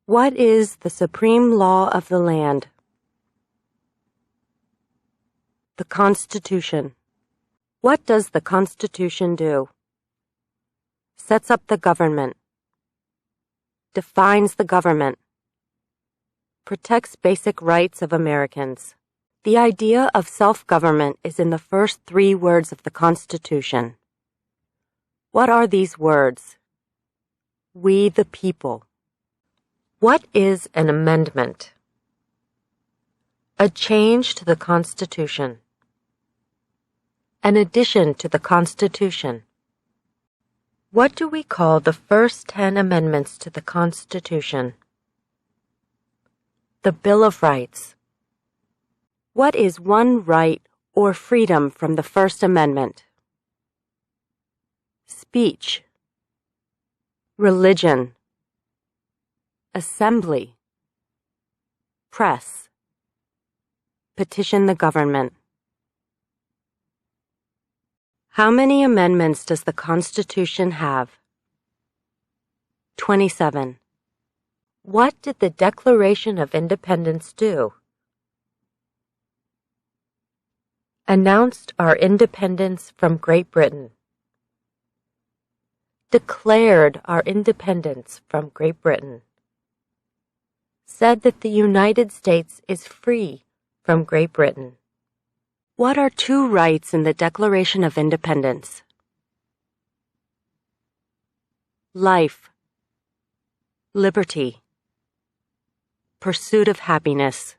What is the supreme law of the land? The Constitution. What does the Constitution do? Sets up the government. Defines the government. Protects basic rights of Americans. The idea of self-government is in the first 3 words of the Constitution. What are these words? We the people. What is an amendment? A change to the Constitution. An addition to the Constitution. What do we call the first 10 amendments to the Constitution? The Bill of Rights. What is one right or freedom from the First Amendment? Speech. Religion. Assembly. Press. Petition the government. How many amendments does the Constitution have? 27. What did the Declaration of Independence do? Announced our independence from Great Britain. Declared our independence from Great Britain. Said that the United States is free from Great Britain. What are 2 rights in the Declaration of Independence? Life. Liberty. Pursuit of happiness.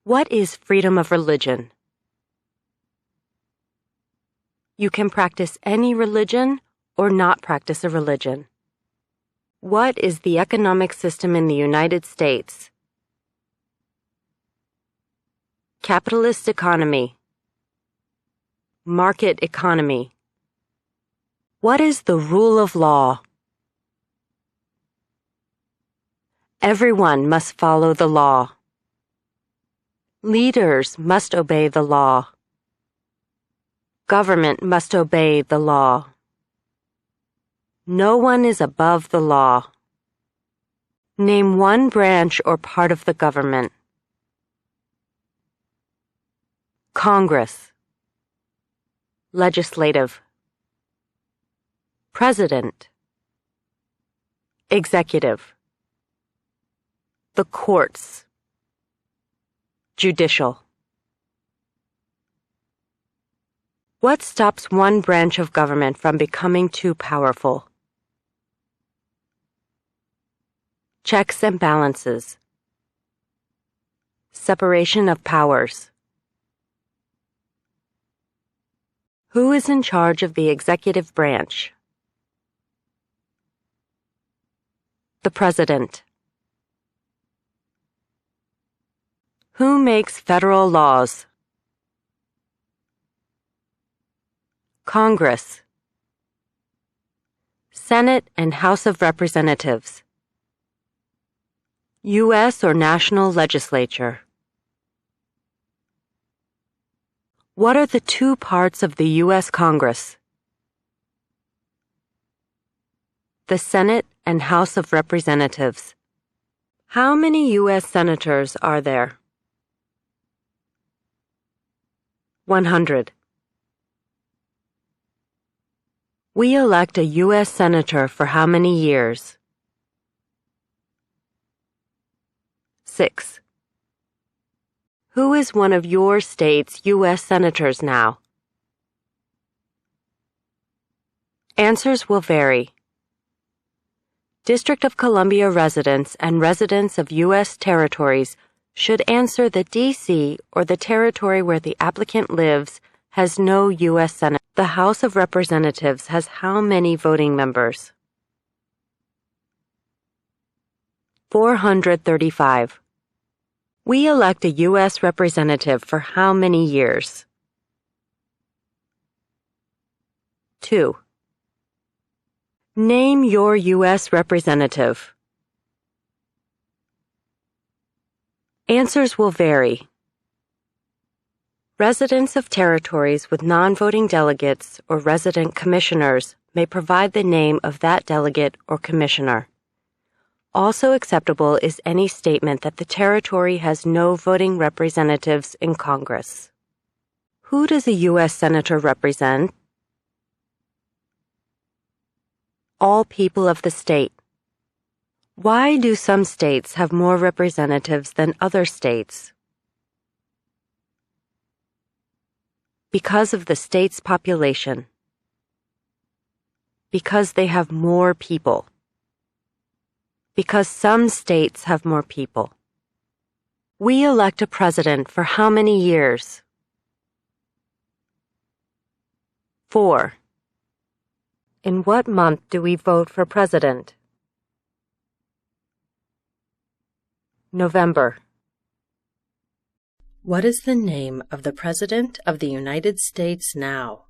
What is freedom of religion? You can practice any religion or not practice a religion. What is the economic system in the United States? Capitalist economy. Market economy. What is the rule of law? Everyone must follow the law. Leaders must obey the law. Government must obey the law. No one is above the law. Name one branch or part of the government. Congress. Legislative. President. Executive. The courts. Judicial. What stops one branch of government from becoming too powerful? Checks and balances. Separation of powers. Who is in charge of the executive branch? The President. Who makes federal laws? Congress. Senate and House of Representatives. U.S. or national legislature. What are the 2 parts of the U.S. Congress? The Senate and House of Representatives. How many U.S. senators are there? 100. We elect a U.S. senator for how many years? 6. Who is one of your state's U.S. senators now? Answers will vary. District of Columbia residents and residents of U.S. territories should answer that D.C. or the territory where the applicant lives has no U.S. Senate. The House of Representatives has how many voting members? 435. We elect a U.S. representative for how many years? 2. Name your U.S. representative. Answers will vary. Residents of territories with non-voting delegates or resident commissioners may provide the name of that delegate or commissioner. Also acceptable is any statement that the territory has no voting representatives in Congress. Who does a U.S. Senator represent? All people of the state. Why do some states have more representatives than other states? Because of the state's population. Because they have more people. Because some states have more people. We elect a president for how many years? 4. In what month do we vote for president? November. What is the name of the President of the United States now?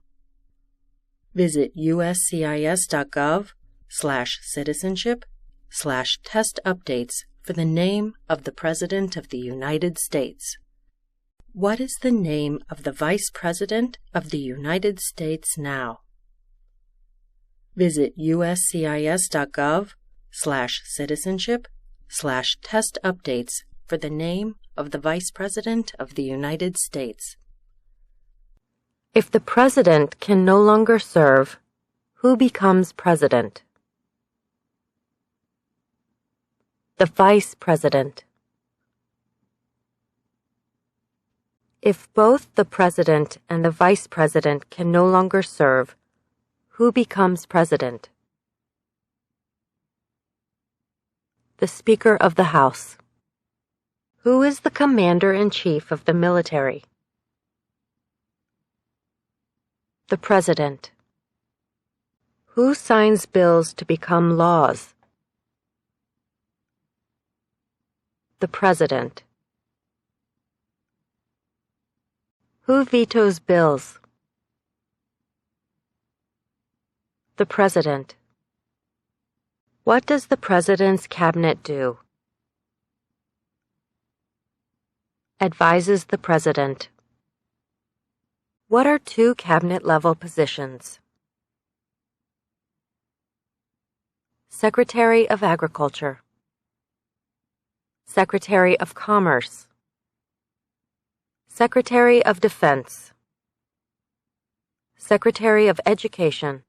Visit uscis.gov/citizenship/test updates for the name of the President of the United States. What is the name of the Vice President of the United States now? Visit uscis.gov/citizenship/test updates for the name of the Vice President of the United States. If the President can no longer serve, who becomes President? The Vice President. If both the President and the Vice President can no longer serve, who becomes President? The Speaker of the House. Who is the Commander-in-Chief of the military? The President. Who signs bills to become laws? The President. Who vetoes bills? The President. What does the President's cabinet do? Advises the President. What are 2 cabinet-level positions? Secretary of Agriculture. Secretary of Commerce. Secretary of Defense. Secretary of Education.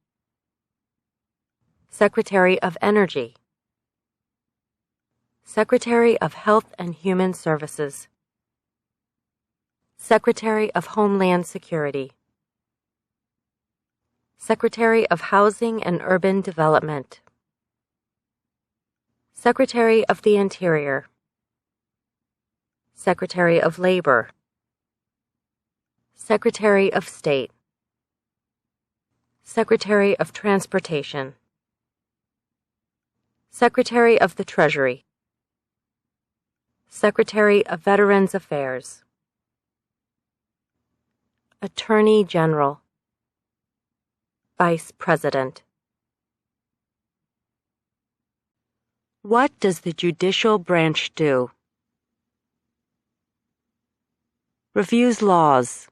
Secretary of Energy. Secretary of Health and Human Services. Secretary of Homeland Security. Secretary of Housing and Urban Development. Secretary of the Interior. Secretary of Labor. Secretary of State. Secretary of Transportation. Secretary of the Treasury. Secretary of Veterans Affairs. Attorney General. Vice President. What does the judicial branch do? Reviews laws.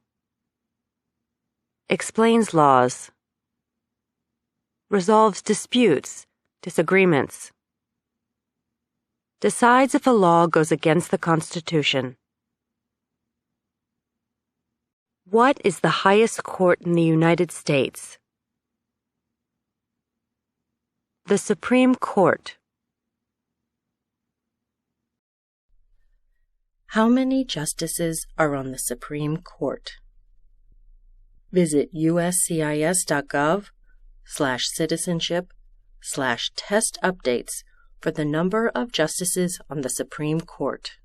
Explains laws. Resolves disputes, disagreements. Decides if a law goes against the Constitution. What is the highest court in the United States? The Supreme Court. How many justices are on the Supreme Court? Visit uscis.gov/citizenship/test updates for the number of justices on the Supreme Court.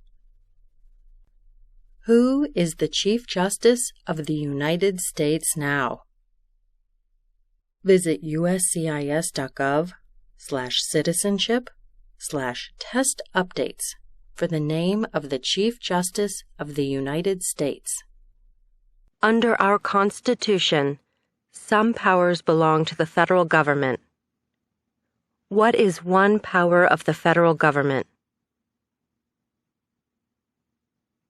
Who is the Chief Justice of the United States now? Visit uscis.gov/citizenship/test updates for the name of the Chief Justice of the United States. Under our Constitution, some powers belong to the federal government. What is one power of the federal government?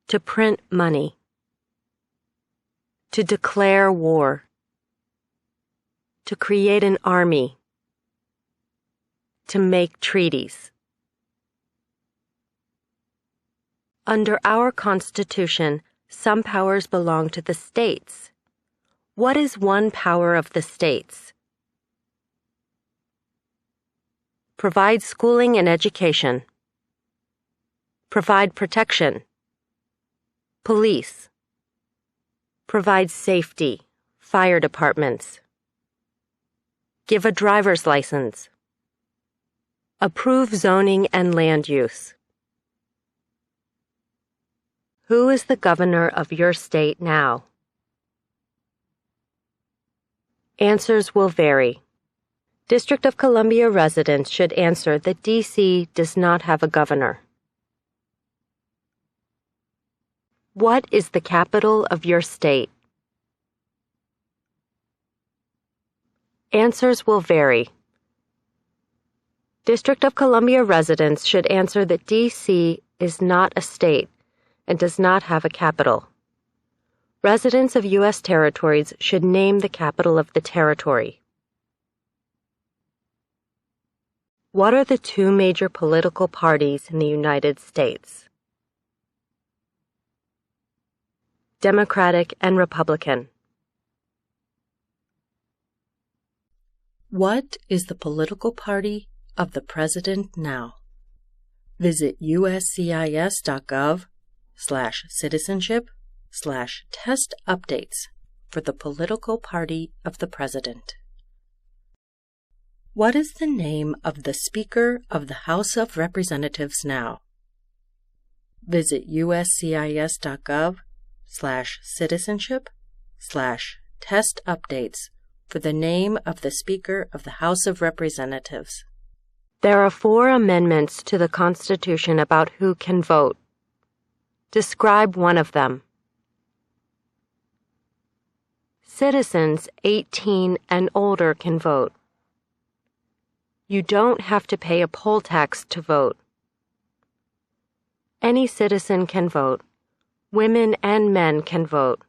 To print money. To declare war. To create an army. To make treaties. Under our Constitution, some powers belong to the states. What is one power of the states? Provide schooling and education. Provide protection. Police. Provide safety, fire departments. Give a driver's license. Approve zoning and land use. Who is the governor of your state now? Answers will vary. District of Columbia residents should answer that D.C. does not have a governor. What is the capital of your state? Answers will vary. District of Columbia residents should answer that D.C. is not a state and does not have a capital. Residents of U.S. territories should name the capital of the territory. What are the two major political parties in the United States? Democratic and Republican. What is the political party of the president now? Visit uscis.gov/citizenship/test updates for the political party of the president. What is the name of the Speaker of the House of Representatives now? Visit uscis.gov/citizenship/test updates for the name of the Speaker of the House of Representatives. There are 4 amendments to the Constitution about who can vote. Describe one of them. Citizens 18 and older can vote. You don't have to pay a poll tax to vote. Any citizen can vote. Women and men can vote.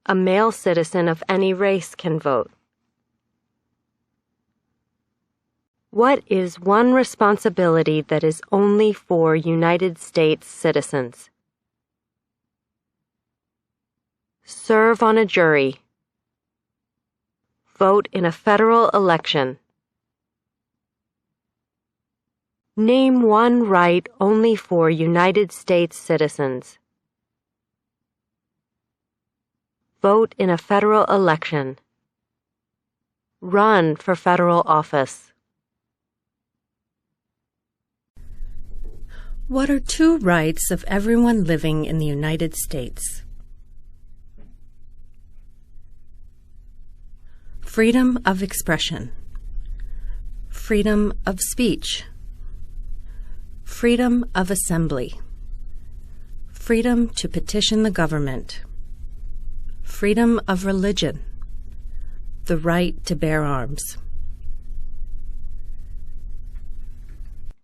A male citizen of any race can vote. What is one responsibility that is only for United States citizens? Serve on a jury. Vote in a federal election. Name one right only for United States citizens. Vote in a federal election. Run for federal office. What are 2 rights of everyone living in the United States? Freedom of expression. Freedom of speech. Freedom of assembly. Freedom to petition the government. Freedom of religion. The right to bear arms.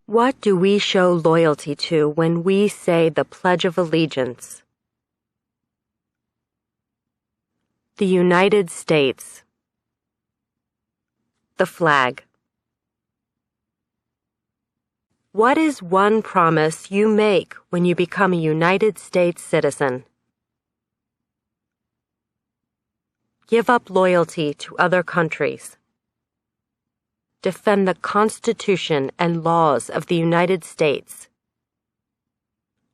What do we show loyalty to when we say the Pledge of Allegiance? The United States. The flag. What is one promise you make when you become a United States citizen? Give up loyalty to other countries. Defend the Constitution and laws of the United States.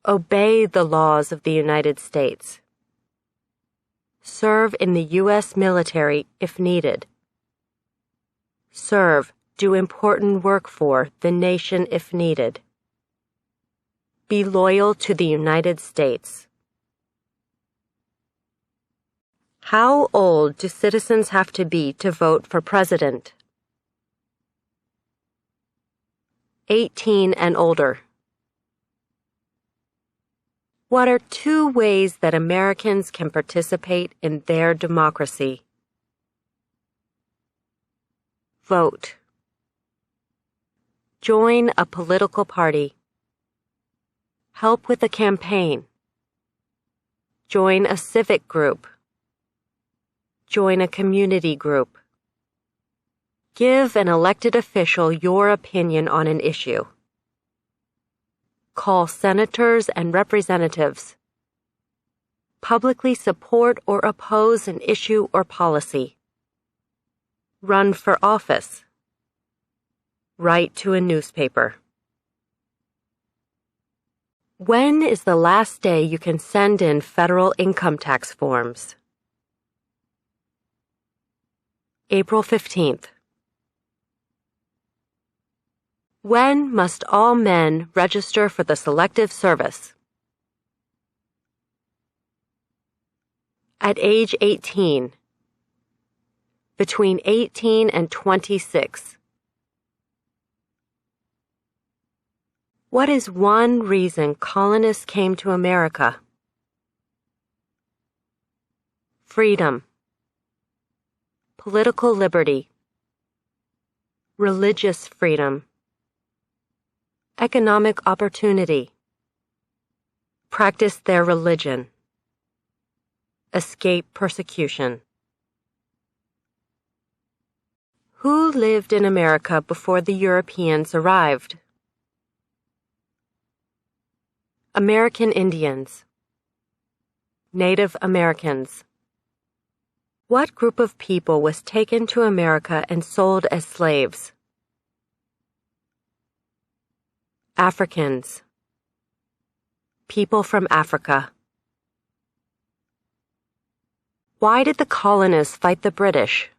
Obey the laws of the United States. Serve in the U.S. military if needed. Serve, do important work for the nation if needed. Be loyal to the United States. How old do citizens have to be to vote for president? 18 and older. What are 2 ways that Americans can participate in their democracy? Vote. Join a political party. Help with a campaign. Join a civic group. Join a community group. Give an elected official your opinion on an issue. call senators and representatives, publicly support or oppose an issue or policy, run for office, write to a newspaper. When is the last day you can send in federal income tax forms? April 15th. When must all men register for the Selective Service? At age 18. Between 18 and 26. What is one reason colonists came to America? Freedom, political liberty, religious freedom, economic opportunity, practice their religion, escape persecution. Who lived in America before the Europeans arrived? American Indians, Native Americans. What group of people was taken to America and sold as slaves? Africans, people from Africa. Why did the colonists fight the British?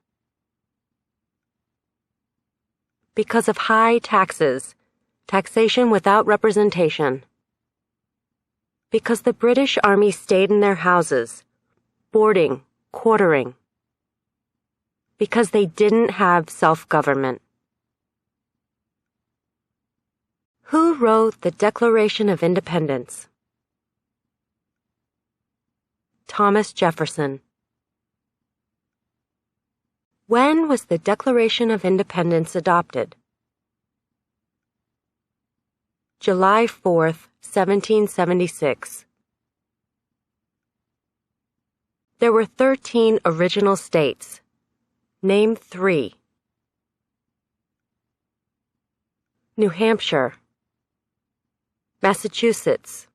Because of high taxes, taxation without representation. Because the British Army stayed in their houses, boarding, quartering. Because they didn't have self-government. Who wrote the Declaration of Independence? Thomas Jefferson. When was the Declaration of Independence adopted? July 4th, 1776. There were 13 original states. Name 3. New Hampshire, Massachusetts,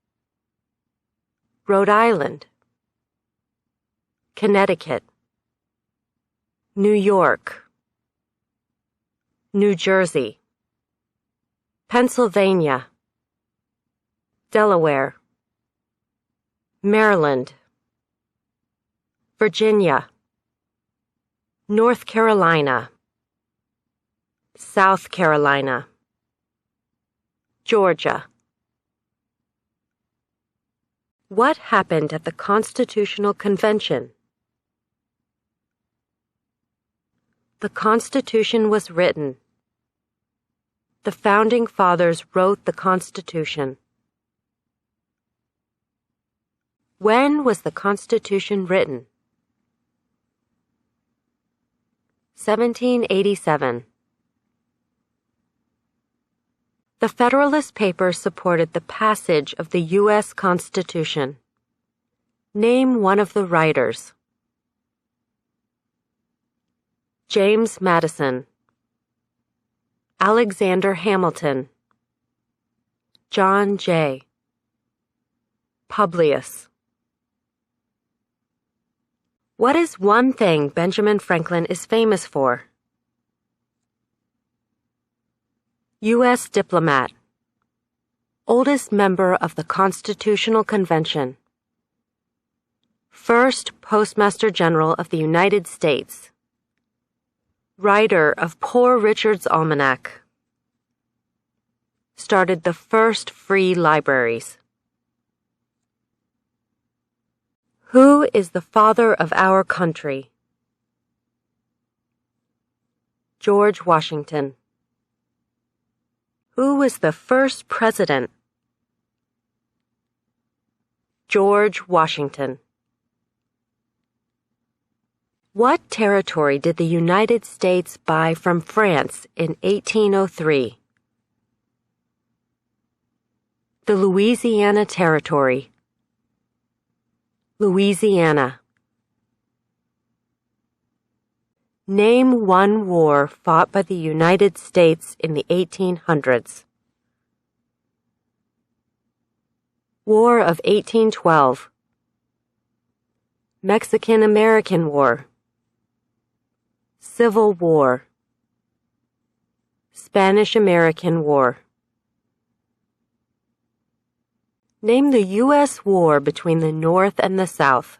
Rhode Island, Connecticut, New York, New Jersey, Pennsylvania, Delaware, Maryland, Virginia, North Carolina, South Carolina, Georgia. What happened at the Constitutional Convention? The Constitution was written. The Founding Fathers wrote the Constitution. When was the Constitution written? 1787. The Federalist Papers supported the passage of the U.S. Constitution. Name one of the writers. James Madison, Alexander Hamilton, John Jay, Publius. What is one thing Benjamin Franklin is famous for? U.S. diplomat, oldest member of the Constitutional Convention, first Postmaster General of the United States, writer of Poor Richard's Almanac, started the first free libraries. Who is the father of our country? George Washington. Who was the first president? George Washington. What territory did the United States buy from France in 1803? The Louisiana Territory. Louisiana. Name one war fought by the United States in the 1800s. War of 1812. Mexican-American War. Civil War. Spanish-American War. Name the U.S. war between the North and the South.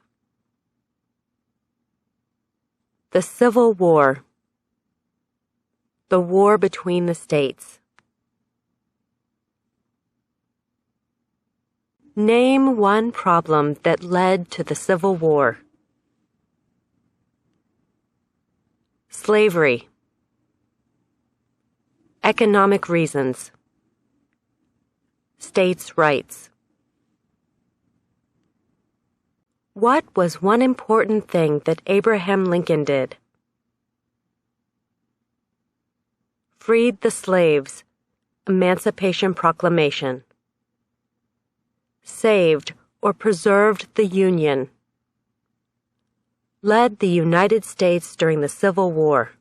The Civil War. The war between the states. Name one problem that led to the Civil War. Slavery. Economic reasons. States' rights. What was one important thing that Abraham Lincoln did? Freed the slaves. Emancipation Proclamation. Saved or preserved the Union. Led the United States during the Civil War.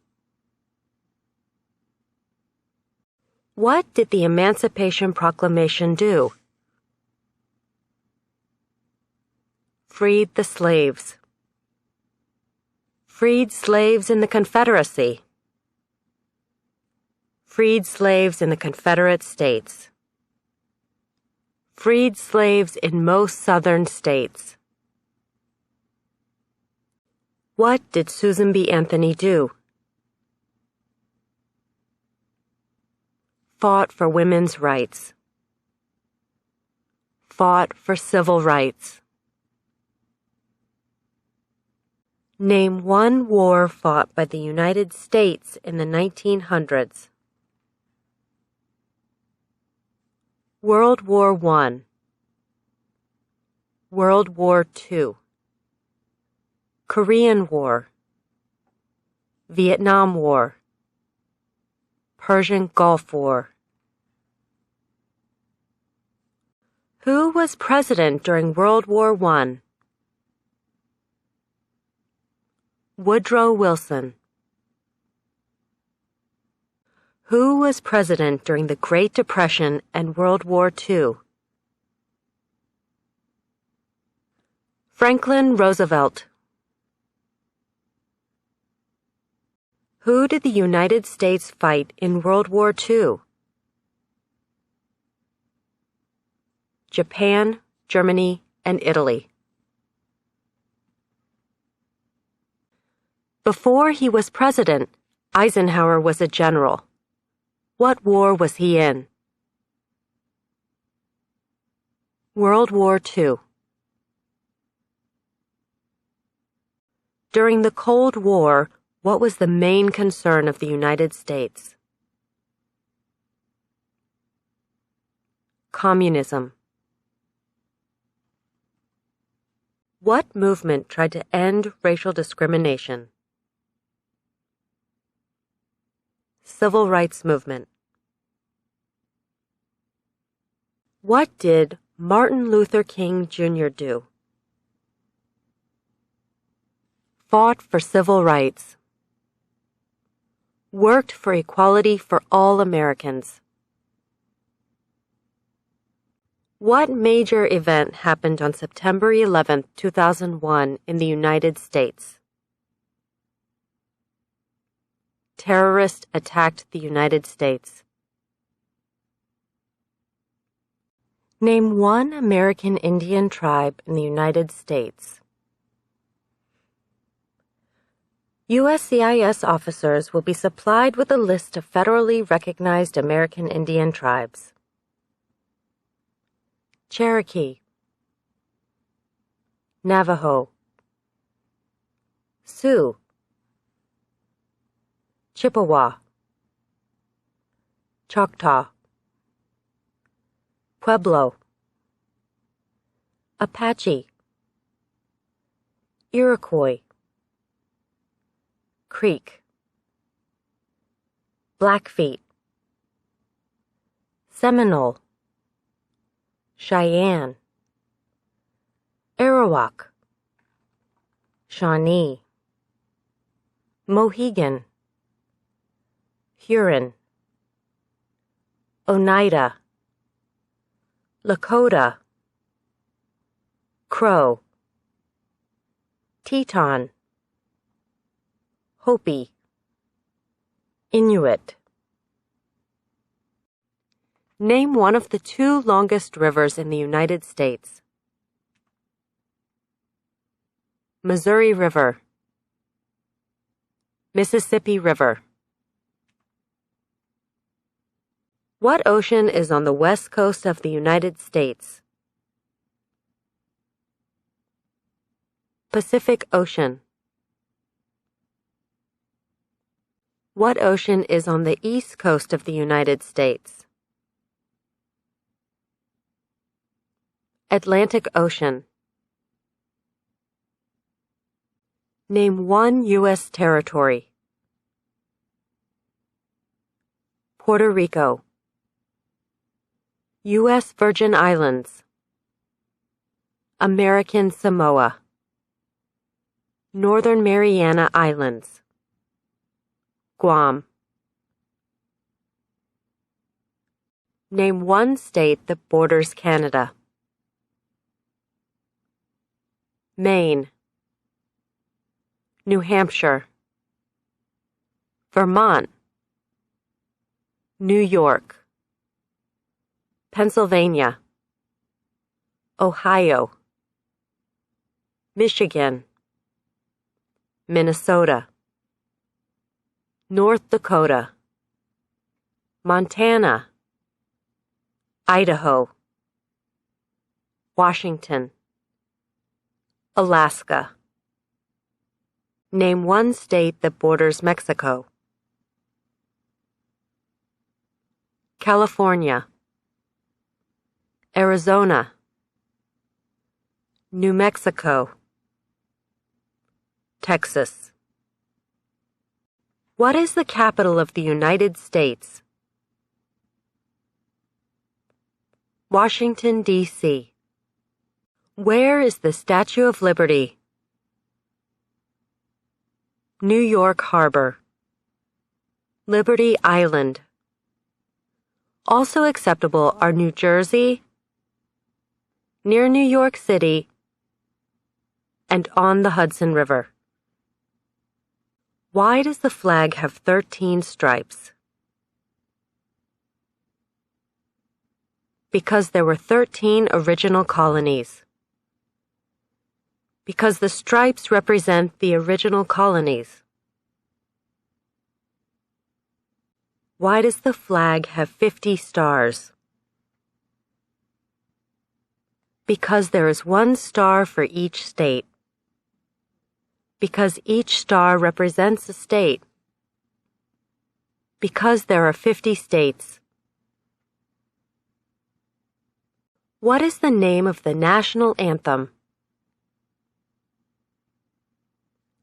What did the Emancipation Proclamation do? Freed the slaves. Freed slaves in the Confederacy. Freed slaves in the Confederate States. Freed slaves in most southern states. What did Susan B. Anthony do? Fought for women's rights. Fought for civil rights. Name one war fought by the United States in the 1900s. World War I. World War II. Korean War. Vietnam War. Persian Gulf War. Who was president during World War I? Woodrow Wilson. Who was president during the Great Depression and World War II? Franklin Roosevelt. Who did the United States fight in World War II? Japan, Germany, and Italy. Before he was president, Eisenhower was a general. What war was he in? World War II. During the Cold War, what was the main concern of the United States? Communism. What movement tried to end racial discrimination? Civil Rights Movement. What did Martin Luther King Jr. do? Fought for civil rights. Worked for equality for all Americans. What major event happened on September 11, 2001 in the United States? Terrorists attacked the United States. Name one American Indian tribe in the United States. USCIS officers will be supplied with a list of federally recognized American Indian tribes. Cherokee. Navajo. Sioux. Chippewa. Choctaw. Pueblo. Apache. Iroquois. Creek. Blackfeet. Seminole. Cheyenne. Arawak. Shawnee. Mohegan. Huron. Oneida. Lakota. Crow, Teton, Hopi, Inuit. Name one of the two longest rivers in the United States. Missouri River, Mississippi River. What ocean is on the west coast of the United States? Pacific Ocean. What ocean is on the east coast of the United States? Atlantic Ocean. Name one U.S. territory. Puerto Rico, U.S. Virgin Islands, American Samoa, Northern Mariana Islands, Guam. Name one state that borders Canada. Maine, New Hampshire, Vermont, New York, Pennsylvania, Ohio, Michigan, Minnesota, North Dakota, Montana, Idaho, Washington, Alaska. Name one state that borders Mexico. California, Arizona, New Mexico, Texas. What is the capital of the United States? Washington, D.C. Where is the Statue of Liberty? New York Harbor, Liberty Island. Also acceptable are New Jersey, near New York City, and on the Hudson River. Why does the flag have 13 stripes? Because there were 13 original colonies. Because the stripes represent the original colonies. Why does the flag have 50 stars? Because there is one star for each state. Because each star represents a state. Because there are 50 states. What is the name of the national anthem?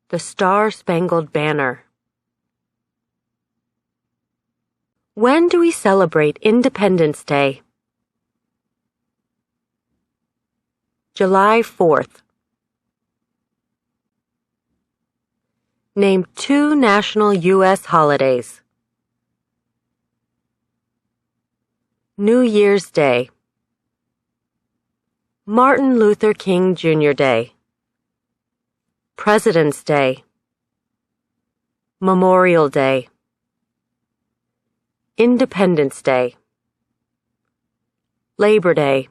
The Star-Spangled Banner. When do we celebrate Independence Day? July 4th. Name two national U.S. holidays. New Year's Day, Martin Luther King Jr. Day, President's Day, Memorial Day, Independence Day, Labor Day,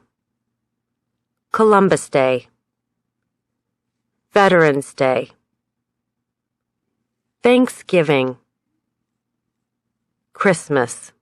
Columbus Day, Veterans Day, Thanksgiving, Christmas.